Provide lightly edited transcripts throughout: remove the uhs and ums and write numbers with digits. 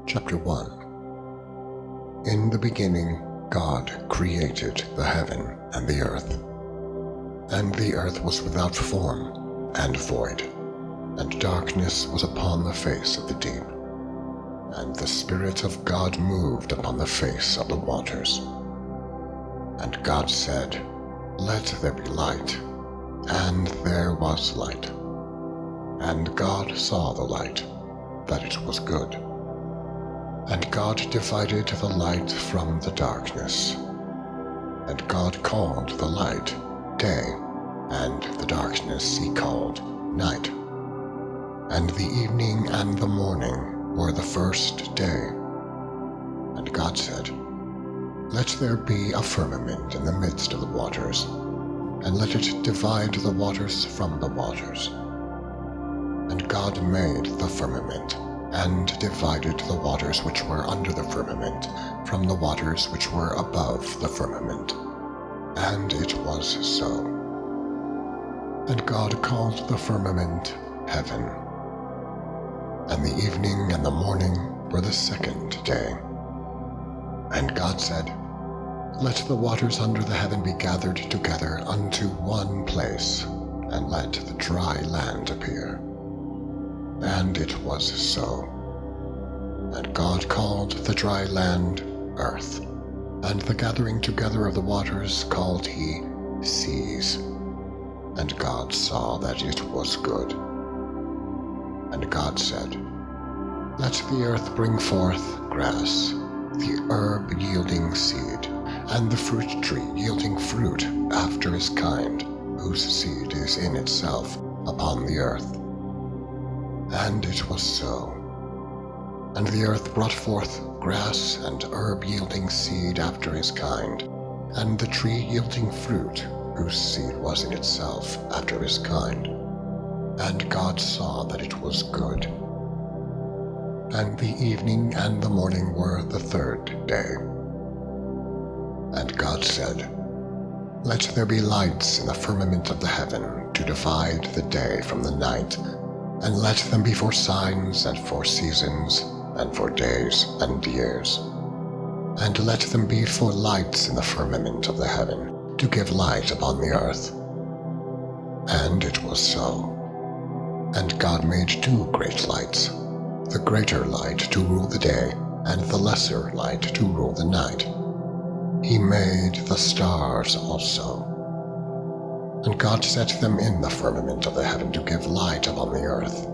Chapter 1. In the beginning, God created the heaven and the earth. And the earth was without form and void, and darkness was upon the face of the deep. And the Spirit of God moved upon the face of the waters. And God said, "Let there be light," and there was light. And God saw the light, that it was good. And God divided the light from the darkness. And God called the light day, and the darkness he called night. And the evening and the morning were the first day. And God said, "Let there be a firmament in the midst of the waters, and let it divide the waters from the waters." And God made the firmament, and divided the waters which were under the firmament from the waters which were above the firmament. And it was so. And God called the firmament heaven. And the evening and the morning were the second day. And God said, "Let the waters under the heaven be gathered together unto one place, and let the dry land appear." And it was so. And God called the dry land earth, and the gathering together of the waters called he seas. And God saw that it was good. And God said, "Let the earth bring forth grass, the herb yielding seed, and the fruit tree yielding fruit after his kind, whose seed is in itself upon the earth." And it was so. And the earth brought forth grass and herb yielding seed after his kind, and the tree yielding fruit, whose seed was in itself after his kind. And God saw that it was good. And the evening and the morning were the third day. And God said, "Let there be lights in the firmament of the heaven to divide the day from the night, and let them be for signs and for seasons and for days and years. And let them be for lights in the firmament of the heaven to give light upon the earth." And it was so. And God made two great lights, the greater light to rule the day, and the lesser light to rule the night. He made the stars also. And God set them in the firmament of the heaven to give light upon the earth,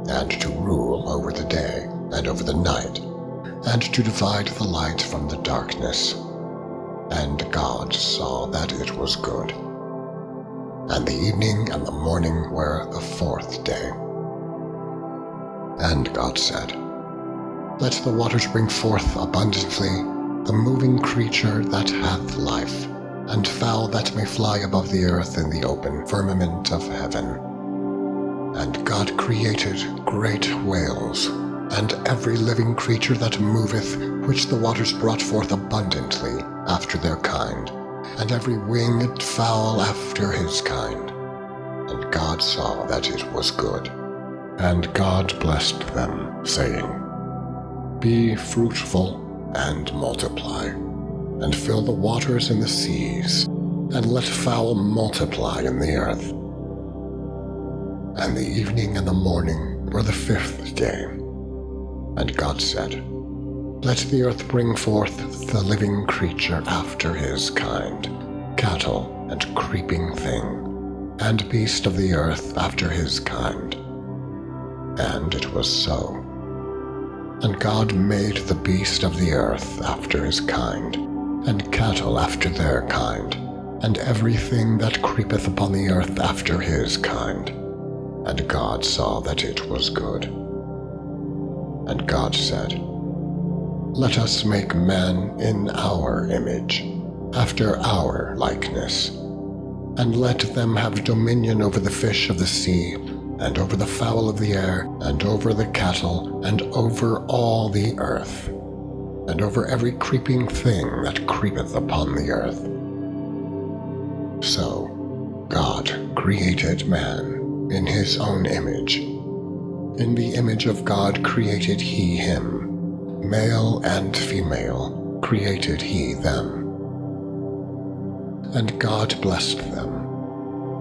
and to rule over the day and over the night, and to divide the light from the darkness. And God saw that it was good. And the evening and the morning were the fourth day. And God said, "Let the waters bring forth abundantly the moving creature that hath life, and fowl that may fly above the earth in the open firmament of heaven." And God created great whales, and every living creature that moveth, which the waters brought forth abundantly after their kind, and every winged fowl after his kind. And God saw that it was good. And God blessed them, saying, "Be fruitful and multiply, and fill the waters in the seas, and let fowl multiply in the earth." And the evening and the morning were the fifth day. And God said, "Let the earth bring forth the living creature after his kind, cattle and creeping thing, and beast of the earth after his kind." And it was so. And God made the beast of the earth after his kind, and cattle after their kind, and everything that creepeth upon the earth after his kind. And God saw that it was good. And God said, "Let us make man in our image, after our likeness, and let them have dominion over the fish of the sea, and over the fowl of the air, and over the cattle, and over all the earth, and over every creeping thing that creepeth upon the earth." So God created man in his own image. In the image of God created he him. Male and female created he them. And God blessed them.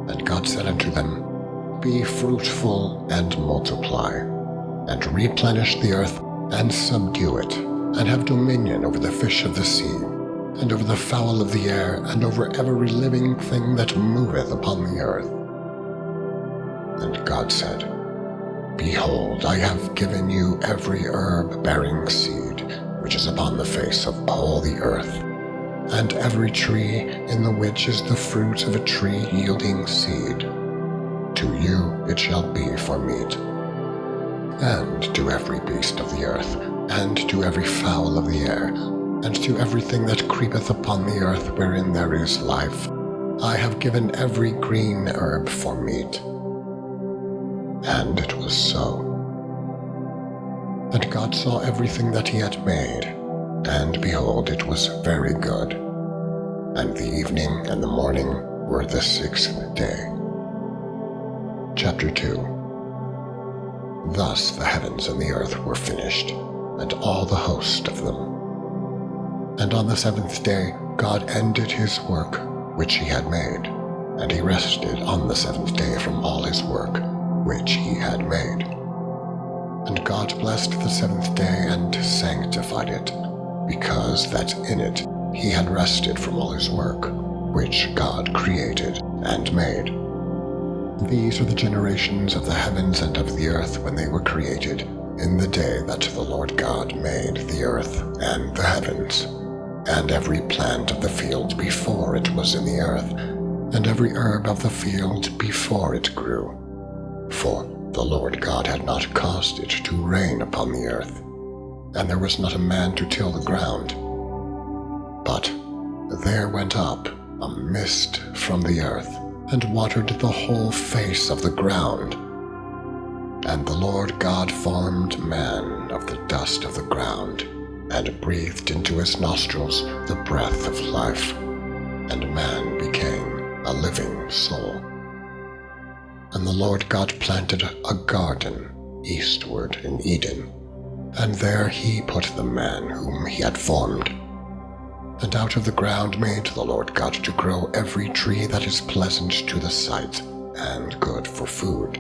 And God said unto them, Be fruitful and multiply, and replenish the earth, and subdue it, and have dominion over the fish of the sea, and over the fowl of the air, and over every living thing that moveth upon the earth. And God said, Behold, I have given you every herb bearing seed, which is upon the face of all the earth, and every tree in the which is the fruit of a tree yielding seed. To you it shall be for meat. And to every beast of the earth, and to every fowl of the air, and to everything that creepeth upon the earth wherein there is life, I have given every green herb for meat. And it was so. And God saw everything that he had made, and behold, it was very good. And the evening and the morning were the sixth day. Chapter 2. Thus the heavens and the earth were finished, and all the host of them. And on the seventh day God ended his work which he had made, and he rested on the seventh day from all his work which he had made. And God blessed the seventh day and sanctified it, because that in it he had rested from all his work which God created and made. These are the generations of the heavens and of the earth when they were created, in the day that the Lord God made the earth and the heavens, and every plant of the field before it was in the earth, and every herb of the field before it grew. For the Lord God had not caused it to rain upon the earth, and there was not a man to till the ground. But there went up a mist from the earth, and watered the whole face of the ground. And the Lord God formed man of the dust of the ground, and breathed into his nostrils the breath of life, and man became a living soul. And the Lord God planted a garden eastward in Eden, and there he put the man whom he had formed. And out of the ground made the Lord God to grow every tree that is pleasant to the sight, and good for food.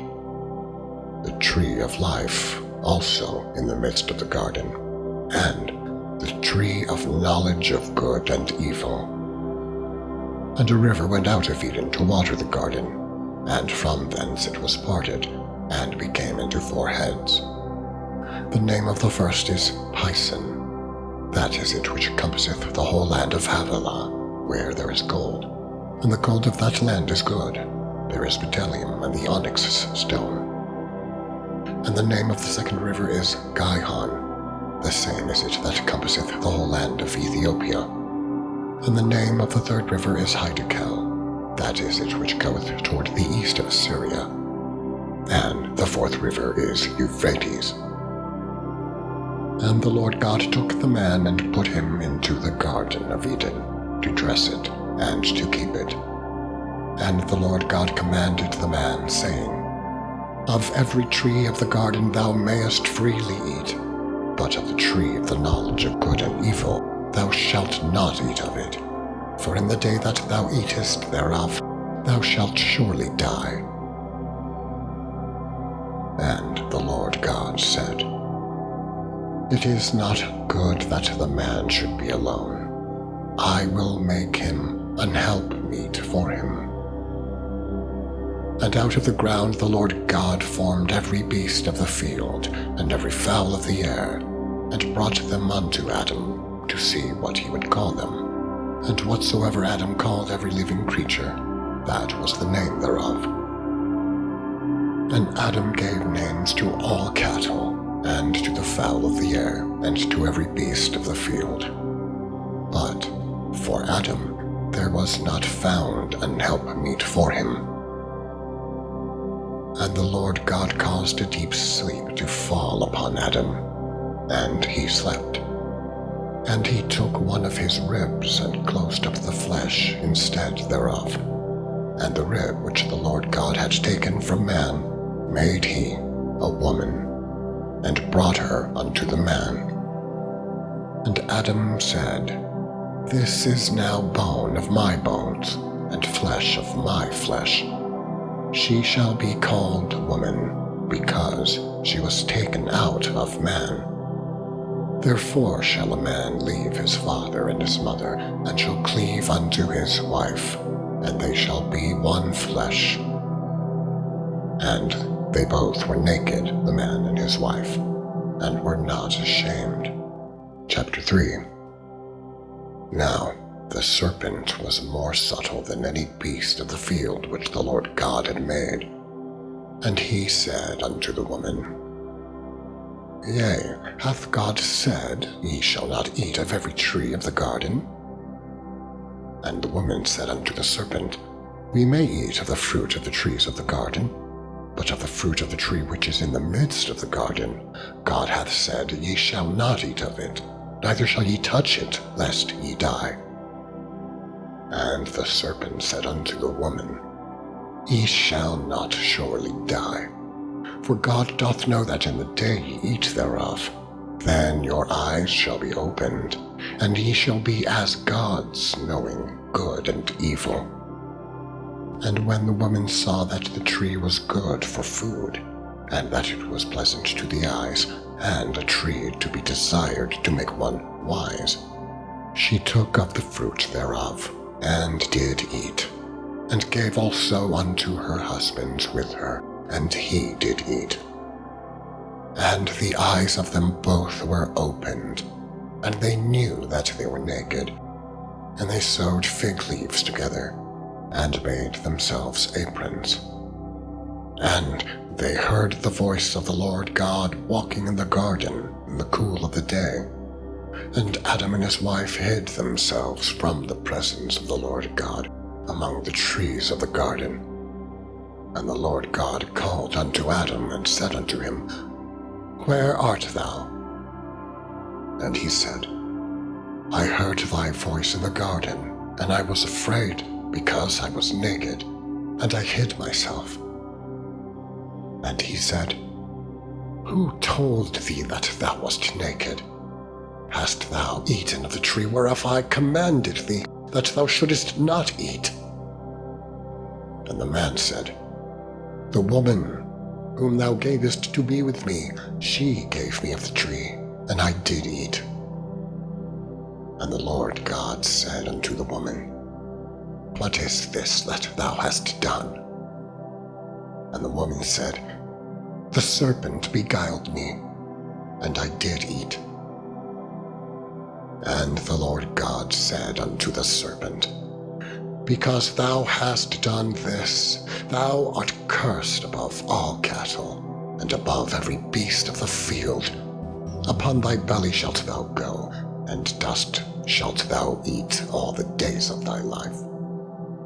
The tree of life also in the midst of the garden, and the tree of knowledge of good and evil. And a river went out of Eden to water the garden, and from thence it was parted, and became into 4 heads. The name of the first is Pison. That is it which compasseth the whole land of Havilah, where there is gold. And the gold of that land is good. There is bdellium and the onyx stone. And the name of the second river is Gihon. The same is it that compasseth the whole land of Ethiopia. And the name of the third river is Hiddekel. That is it which goeth toward the east of Syria. And the fourth river is Euphrates. And the Lord God took the man and put him into the garden of Eden, to dress it, and to keep it. And the Lord God commanded the man, saying, Of every tree of the garden thou mayest freely eat, but of the tree of the knowledge of good and evil thou shalt not eat of it. For in the day that thou eatest thereof, thou shalt surely die. And the Lord God said, It is not good that the man should be alone. I will make him an helpmeet for him. And out of the ground the Lord God formed every beast of the field, and every fowl of the air, and brought them unto Adam, to see what he would call them. And whatsoever Adam called every living creature, that was the name thereof. And Adam gave names to all cattle, and to the fowl of the air, and to every beast of the field. But for Adam there was not found an helpmeet for him. And the Lord God caused a deep sleep to fall upon Adam, and he slept. And he took one of his ribs, and closed up the flesh instead thereof. And the rib which the Lord God had taken from man made he a woman, and brought her unto the man. And Adam said, "This is now bone of my bones, and flesh of my flesh. She shall be called woman, because she was taken out of man. Therefore shall a man leave his father and his mother, and shall cleave unto his wife, and they shall be one flesh. And they both were naked, the man and his wife, and were not ashamed." Chapter 3. Now the serpent was more subtle than any beast of the field which the Lord God had made. And he said unto the woman, Yea, hath God said, Ye shall not eat of every tree of the garden? And the woman said unto the serpent, We may eat of the fruit of the trees of the garden, but of the fruit of the tree which is in the midst of the garden, God hath said, Ye shall not eat of it, neither shall ye touch it, lest ye die. And the serpent said unto the woman, Ye shall not surely die. For God doth know that in the day ye eat thereof, then your eyes shall be opened, and ye shall be as gods, knowing good and evil. And when the woman saw that the tree was good for food, and that it was pleasant to the eyes, and a tree to be desired to make one wise, she took of the fruit thereof, and did eat, and gave also unto her husband with her, and he did eat. And the eyes of them both were opened, and they knew that they were naked, and they sewed fig leaves together, and made themselves aprons. And they heard the voice of the Lord God walking in the garden in the cool of the day. And Adam and his wife hid themselves from the presence of the Lord God among the trees of the garden. And the Lord God called unto Adam, and said unto him, Where art thou? And he said, I heard thy voice in the garden, and I was afraid, because I was naked, and I hid myself. And he said, Who told thee that thou wast naked? Hast thou eaten of the tree whereof I commanded thee that thou shouldest not eat? And the man said, The woman whom thou gavest to be with me, she gave me of the tree, and I did eat. And the Lord God said unto the woman, What is this that thou hast done? And the woman said, The serpent beguiled me, and I did eat. And the Lord God said unto the serpent, Because thou hast done this, thou art cursed above all cattle, and above every beast of the field. Upon thy belly shalt thou go, and dust shalt thou eat all the days of thy life.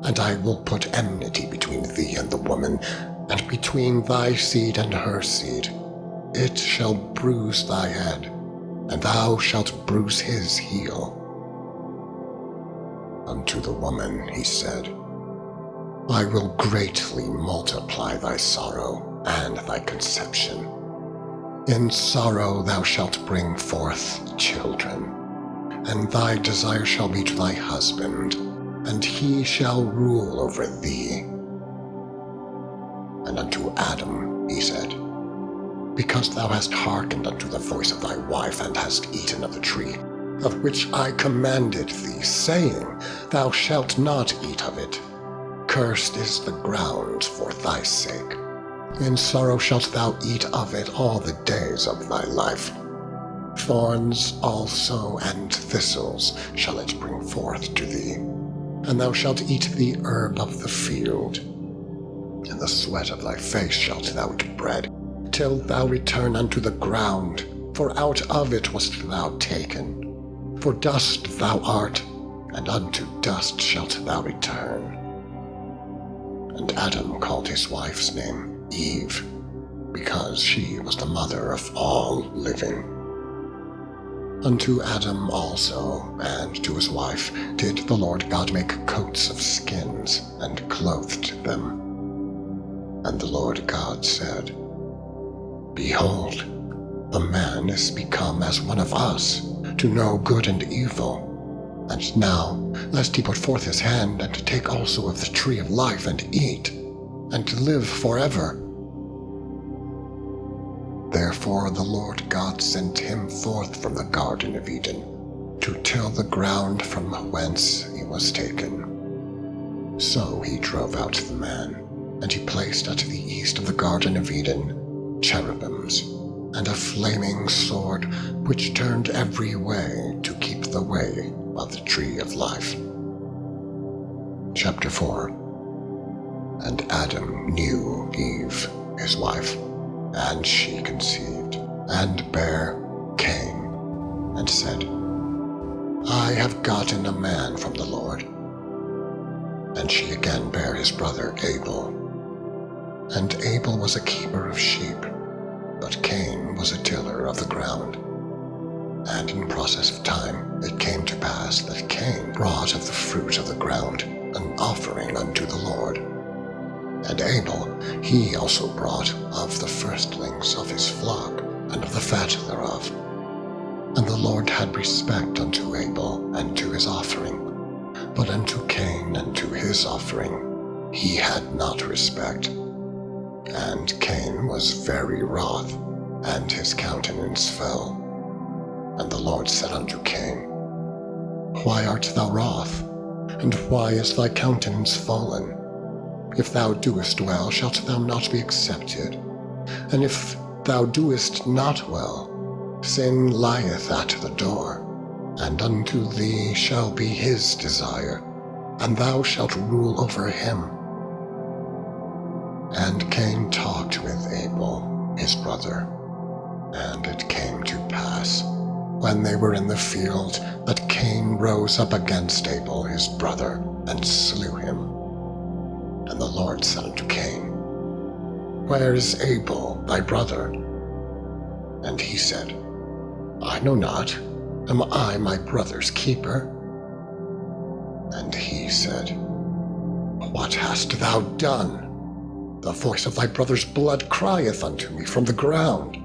And I will put enmity between thee and the woman, and between thy seed and her seed. It shall bruise thy head, and thou shalt bruise his heel. Unto the woman he said, I will greatly multiply thy sorrow and thy conception. In sorrow thou shalt bring forth children, and thy desire shall be to thy husband, and he shall rule over thee. And unto Adam he said, Because thou hast hearkened unto the voice of thy wife, and hast eaten of the tree, of which I commanded thee, saying, Thou shalt not eat of it, cursed is the ground for thy sake. In sorrow shalt thou eat of it all the days of thy life. Thorns also and thistles shall it bring forth to thee, and thou shalt eat the herb of the field. In the sweat of thy face shalt thou eat bread, till thou return unto the ground, for out of it wast thou taken. For dust thou art, and unto dust shalt thou return. And Adam called his wife's name Eve, because she was the mother of all living. Unto Adam also, and to his wife, did the Lord God make coats of skins, and clothed them. And the Lord God said, Behold, the man is become as one of us, to know good and evil. And now, lest he put forth his hand, and take also of the tree of life, and eat, and live forever. Therefore the Lord God sent him forth from the Garden of Eden, to till the ground from whence he was taken. So he drove out the man, and he placed at the east of the Garden of Eden cherubims, and a flaming sword which turned every way to keep the way of the tree of life. Chapter 4. And Adam knew Eve, his wife, and she conceived, and bare Cain, and said, I have gotten a man from the Lord. And she again bare his brother Abel. And Abel was a keeper of sheep, but Cain was a tiller of the ground. And in process of time it came to pass that Cain brought of the fruit of the ground an offering unto the Lord. And Abel, he also brought of the firstlings of his flock, and of the fat thereof. And the Lord had respect unto Abel, and to his offering. But unto Cain, and to his offering, he had not respect. And Cain was very wroth, and his countenance fell. And the Lord said unto Cain, Why art thou wroth? And why is thy countenance fallen? If thou doest well, shalt thou not be accepted? And if thou doest not well, sin lieth at the door, and unto thee shall be his desire, and thou shalt rule over him. And Cain talked with Abel, his brother. And it came to pass, when they were in the field, that Cain rose up against Abel his brother, and slew him. And the Lord said unto Cain, Where is Abel thy brother? And he said, I know not. Am I my brother's keeper? And he said, What hast thou done? The voice of thy brother's blood crieth unto me from the ground.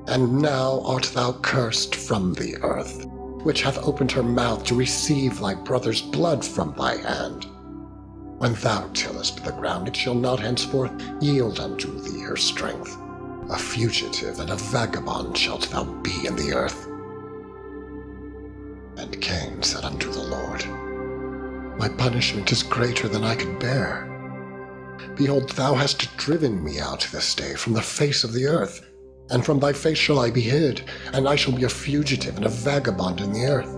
And now art thou cursed from the earth, which hath opened her mouth to receive thy brother's blood from thy hand. When thou tillest the ground, it shall not henceforth yield unto thee her strength. A fugitive and a vagabond shalt thou be in the earth. And Cain said unto the Lord, My punishment is greater than I could bear. Behold, thou hast driven me out this day from the face of the earth, and from thy face shall I be hid, and I shall be a fugitive and a vagabond in the earth.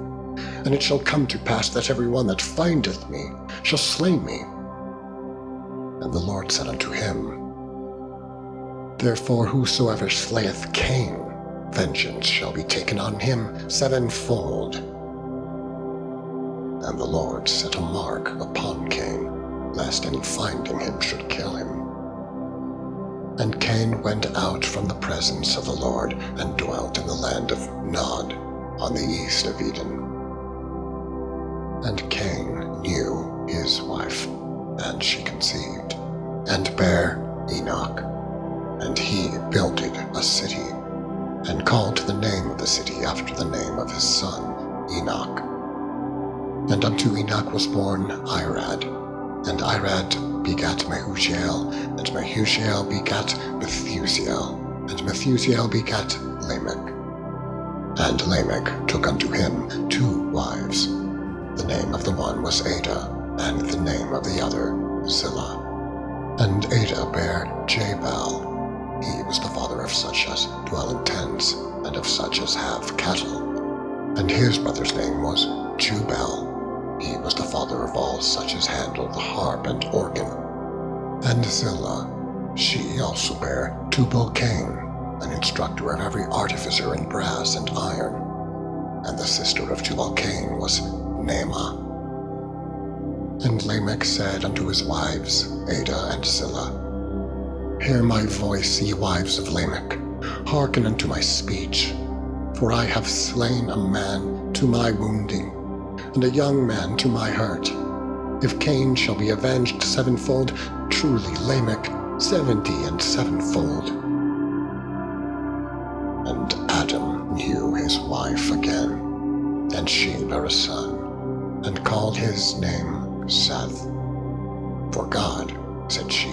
And it shall come to pass that every one that findeth me shall slay me. And the Lord said unto him, Therefore whosoever slayeth Cain, vengeance shall be taken on him sevenfold. And the Lord set a mark upon Cain, lest any finding him should kill him. And Cain went out from the presence of the Lord, and dwelt in the land of Nod, on the east of Eden. And Cain knew his wife, and she conceived, and bare Enoch. And he builded a city, and called the name of the city after the name of his son Enoch. And unto Enoch was born Irad, and Irad begat Mehujael, and Mehujael begat Methusael, and Methusael begat Lamech. And Lamech took unto him 2 wives. The name of the one was Ada, and the name of the other Zillah. And Ada bare Jabal. He was the father of such as dwell in tents, and of such as have cattle. And his brother's name was Jubal. He was the father of all such as handle the harp and organ. And Zillah, she also bare Tubal-Cain, an instructor of every artificer in brass and iron. And the sister of Tubal-Cain was Naamah. And Lamech said unto his wives, Ada and Zillah, Hear my voice, ye wives of Lamech, hearken unto my speech. For I have slain a man to my wounding, and a young man to my hurt. If Cain shall be avenged sevenfold, truly Lamech 70 and sevenfold. And and she bare a son, and called his name Seth. For God, said she,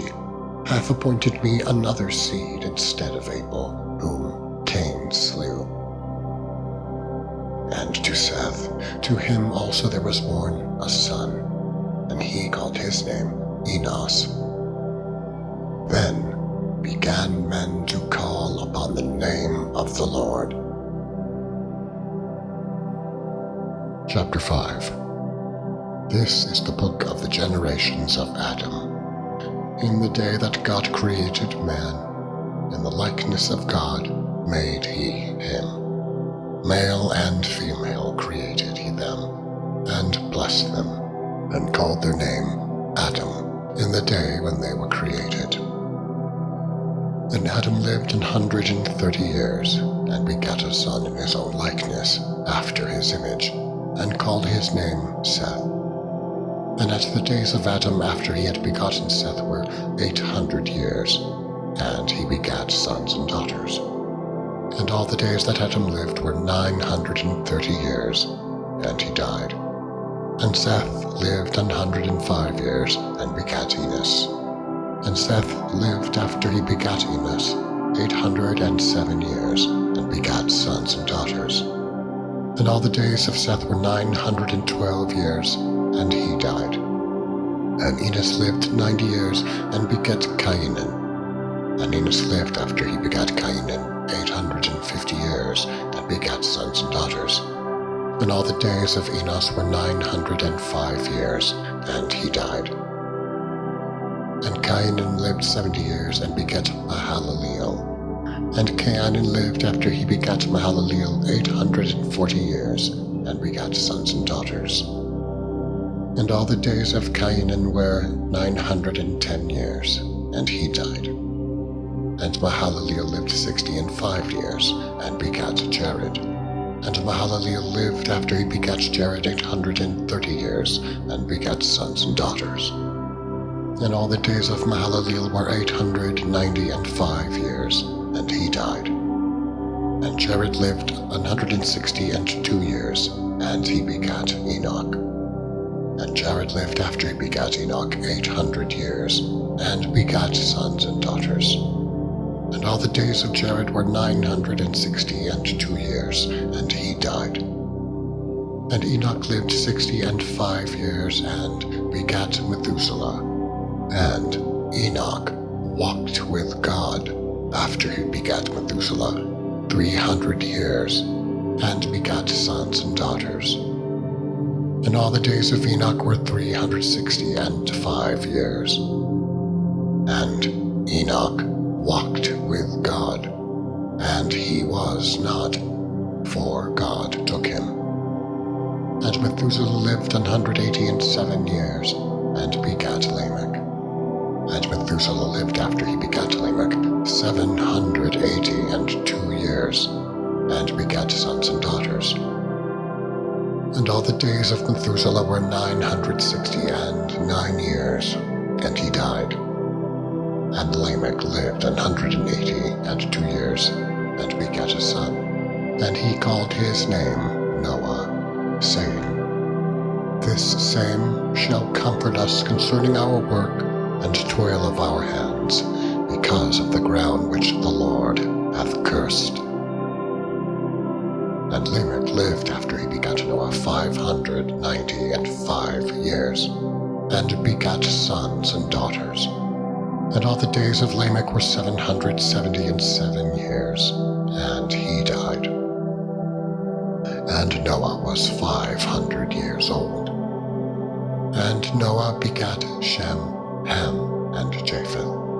hath appointed me another seed instead of Abel, whom Cain slew. And to Seth, to him also there was born a son, and he called his name Enos. Then began men to call upon the name of the Lord. Chapter 5. This is the book of the generations of Adam. In the day that God created man, in the likeness of God made he him. Male and female created he them, and blessed them, and called their name Adam in the day when they were created. And Adam lived 130 years, and begat a son in his own likeness, after his image, and called his name Seth. And at the days of Adam after he had begotten Seth were 800 years, and he begat sons and daughters. And all the days that Adam lived were 930 years, and he died. And Seth lived 105 years, and begat Enos. And Seth lived after he begat Enos 807 years, and begat sons and daughters. And all the days of Seth were 912 years, and he died. And Enos lived 90 years, and begat Cainan. And Enos lived after he begat Cainan 850 years, and begat sons and daughters. And all the days of Enos were 905 years, and he died. And Cainan lived 70 years, and begat Mahalaleel. And Cainan lived after he begat Mahalaleel 840 years, and begat sons and daughters. And all the days of Cainan were 910 years, and he died. And Mahalaleel lived 65 years, and begat Jared. And Mahalaleel lived after he begat Jared 830 years, and begat sons and daughters. And all the days of Mahalaleel were 895 years, and he died. And Jared lived 162 years, and he begat Enoch. And Jared lived after he begat Enoch 800 years, and begat sons and daughters. And all the days of Jared were 962 years, and he died. And Enoch lived 65 years, and begat Methuselah. And Enoch walked with God after he begat Methuselah 300 years, and begat sons and daughters. And all the days of Enoch were 365 years. And Enoch walked with God, and he was not, for God took him. And Methuselah lived 187 years, and begat Lamech. And Methuselah lived after he begat Lamech 782 years, and begat sons and daughters. And all the days of Methuselah were 969 years, and he died. And Lamech lived 182 years, and begat a son. And he called his name Noah, saying, This same shall comfort us concerning our work and toil of our hands, because of the ground which the Lord hath cursed. And Lamech lived after he begat Noah 595 years, and begat sons and daughters. And all the days of Lamech were 777 years, and he died. And Noah was 500 years old. And Noah begat Shem, Ham, and Japheth.